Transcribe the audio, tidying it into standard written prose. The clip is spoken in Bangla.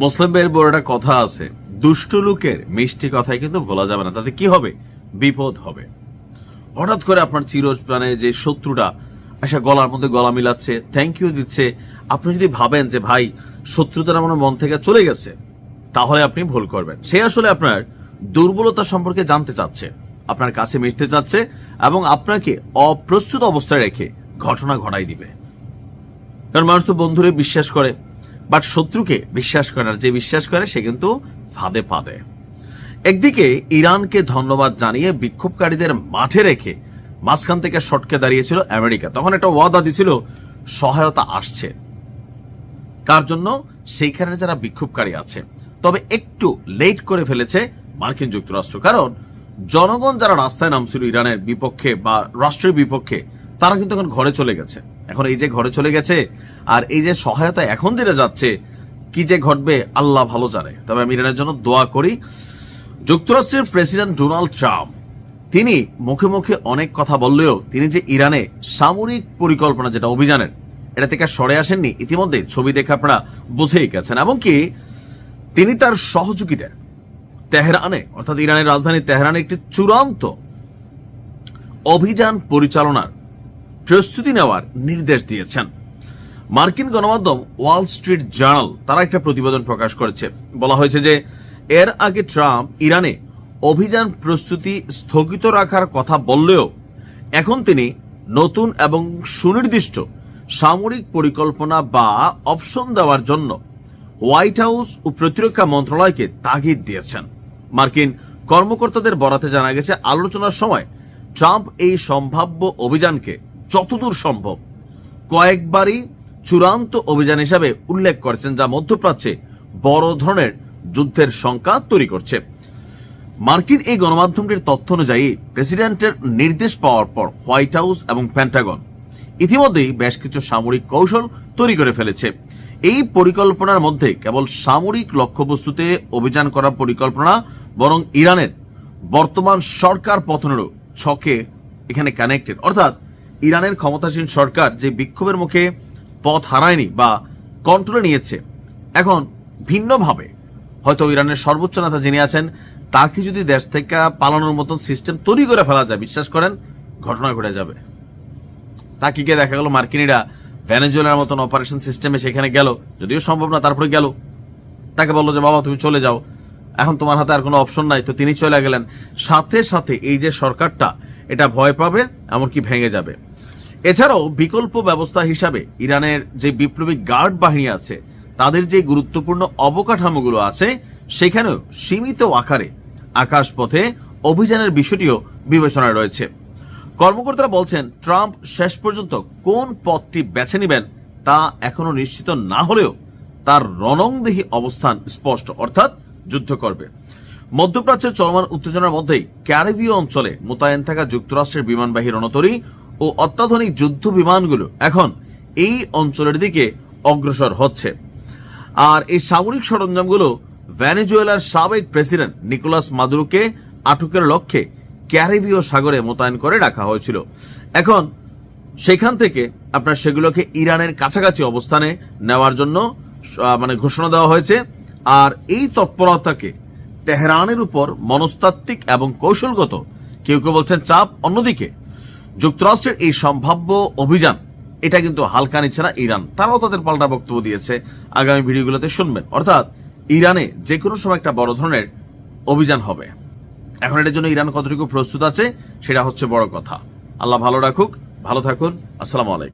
মুসলিমদের বড় একটা কথা আছে, দুষ্ট লোকের মিষ্টি কথাই কিন্তু বলা যাবে না, তাতে কি হবে, বিপদ হবে। হঠাৎ করে আপনার চিরস্থানে যে শত্রুটা এসে গলার মধ্যে গলা মিলাচ্ছে, থ্যাংক ইউ দিচ্ছে, আপনি যদি ভাবেন যে ভাই শত্রুতার আমার মন থেকে চলে গেছে, তাহলে আপনি ভুল করবেন। সে আসলে আপনার দুর্বলতা সম্পর্কে জানতে চাচ্ছে, আপনার কাছে মিশতে চাচ্ছে এবং আপনাকে অপ্রস্তুত অবস্থায় রেখে ঘটনা ঘটাই দিবে। কারণ মানুষ তো বন্ধুরে বিশ্বাস করে, বাট শত্রুকে বিশ্বাস করে না। যে বিশ্বাস করে সে কিন্তু ফাঁদে পা দেয়। একদিকে ইরানকে ধন্যবাদ জানিয়ে বিক্ষোভকারীদের মাঠে রেখে মাঝখান থেকে সটকে দাঁড়িয়েছিল আমেরিকা। তখন একটা ওয়াদা দিছিল সহায়তা আসছে, কার জন্য, সেইখানে যারা বিক্ষোভকারী আছে। তবে একটু লেট করে ফেলেছে মার্কিন যুক্তরাষ্ট্র, কারণ জনগণ যারা রাস্তায় নামছিল ইরানের বিপক্ষে বা রাষ্ট্রের বিপক্ষে, তারা কিন্তু এখন ঘরে চলে গেছে। এখন এই যে ঘরে চলে গেছে আর এই যে সহায়তা এখন যেটা যাচ্ছে, কি যে ঘটবে আল্লাহ ভালো জানে। তবে আমি ইরানের জন্য দোয়া করি। যুক্তরাষ্ট্রের প্রেসিডেন্ট ডোনাল্ড ট্রাম্প তিনি মুখে মুখে অনেক কথা বললেও তিনি যে ইরানে সামরিক পরিকল্পনা যেটা অভিযানের, এটা থেকে সরে আসেননি। ইতিমধ্যে ছবি দেখে আপনারা বুঝেই গেছেন। এমনকি তিনি তার সহযোগীদের তেহরানে, অর্থাৎ ইরানের রাজধানী তেহরানে একটি চূড়ান্ত অভিযান পরিচালনার প্রস্তুতি নেওয়ার নির্দেশ দিয়েছেন। মার্কিন গণমাধ্যম ওয়াল স্ট্রিট জার্নাল তারা একটা প্রতিবেদন প্রকাশ করেছে। বলা হয়েছে যে এর আগে ট্রাম্প ইরানে অভিযান প্রস্তুতি স্থগিত রাখার কথা বললেও এখন তিনি নতুন এবং সুনির্দিষ্ট সামরিক পরিকল্পনা বা অপশন দেওয়ার জন্য হোয়াইট হাউস ও প্রতিরক্ষা মন্ত্রণালয়কে তাগিদ দিয়েছেন। মার্কিন কর্মকর্তাদের বরাতে জানা গেছে, আলোচনার সময় ট্রাম্প এই সম্ভাব্য অভিযানকে যতদূর সম্ভব কয়েকবারই চূড়ান্ত অভিযান হিসাবে উল্লেখ করেছেন, যা মধ্যপ্রাচ্যে বড় ধরনের যুদ্ধের শঙ্কা তৈরি করছে। মার্কিন এই গণমাধ্যমটির তথ্য অনুযায়ী প্রেসিডেন্টের নির্দেশ পাওয়ার পর হোয়াইট হাউস এবং পেন্টাগন ইতিমধ্যেই বেশ কিছু সামরিক কৌশল তৈরি করে ফেলেছে। এই পরিকল্পনার মধ্যে কেবল সামরিক লক্ষ্যবস্তুতে অভিযান করার পরিকল্পনা, বরং ইরানের বর্তমান সরকার পতনেরও ছকে এখানে কানেক্টেড। অর্থাৎ ইরানের ক্ষমতাসীন সরকার যে বিক্ষোভের মুখে পথ হারায়নি বা কন্ট্রোলে নিয়েছে, এখন ভিন্নভাবে হয়তো ইরানের সর্বোচ্চ নেতা যিনি আছেন তাকে যদি দেশ থেকে পালানোর মতন সিস্টেম তৈরি করে ফেলা যায়, বিশ্বাস করেন ঘটনা ঘটে যাবে। তাকে গিয়ে দেখা গেল মার্কিনীরা ভেনেজুয়েলার মতন অপারেশন সিস্টেমে সেখানে গেল, যদিও সম্ভব না, তারপরে গেল, তাকে বললো যে বাবা তুমি চলে যাও, এখন তোমার হাতে আর কোনো অপশন নাই, তো তিনি চলে গেলেন। সাথে সাথে এই যে সরকারটা এটা ভয় পাবে, এমনকি ভেঙে যাবে। এছাড়াও বিকল্প ব্যবস্থা হিসাবে ইরানের যে বিপ্লবী গার্ড বাহিনী আছে, তাদের যে গুরুত্বপূর্ণ অবকাঠামোগুলো আছে, সেখানেও সীমিত আকারে আকাশপথে অভিযানের বিষয়টিও বিবেচনায় রয়েছে। কর্মকর্তারা বলছেন ট্রাম্প শেষ পর্যন্ত কোন পথটি বেছে নেবেন তা এখনো নিশ্চিত না হলেও তার রণংদেহী অবস্থান স্পষ্ট, অর্থাৎ যুদ্ধ করবে। মধ্যপ্রাচ্যের চলমান উত্তেজনার মধ্যেই ক্যারিবীয় অঞ্চলে মোতায়েন থাকা যুক্তরাষ্ট্রের বিমানবাহী রণতরী ও অত্যাধুনিক যুদ্ধ বিমানগুলো এখন এই অঞ্চলের দিকে অগ্রসর হচ্ছে। আর এই সামরিক সরঞ্জামগুলো ভেনেজুয়েলার সাবেক প্রেসিডেন্ট নিকোলাস মাদুরোকে আটকের লক্ষ্যে ক্যারিবীয় সাগরে মোতায়েন করে রাখা হয়েছিল। এখন সেখান থেকে আপনার সেগুলোকে ইরানের কাছাকাছি অবস্থানে নেওয়ার জন্য ঘোষণা দেওয়া হয়েছে। আর এই তৎপরতাকে তেহরানের উপর মনস্তাত্ত্বিক এবং কৌশলগত কেউ কেউ বলছেন চাপ। অন্যদিকে যুক্তরাষ্ট্রের এই সম্ভাব্য অভিযান এটা কিন্তু হালকা নিচ্ছে না ইরান, তারাও তাদের পাল্টা বক্তব্য দিয়েছে, আগামী ভিডিওগুলোতে শুনবেন। অর্থাৎ ইরানে যে কোনো সময় একটা বড় ধরনের অভিযান হবে। এখন এটার জন্য ইরান কতটুকু প্রস্তুত আছে সেটা হচ্ছে বড় কথা। আল্লাহ ভালো রাখুক, ভালো থাকুন, আসসালামু আলাইকুম।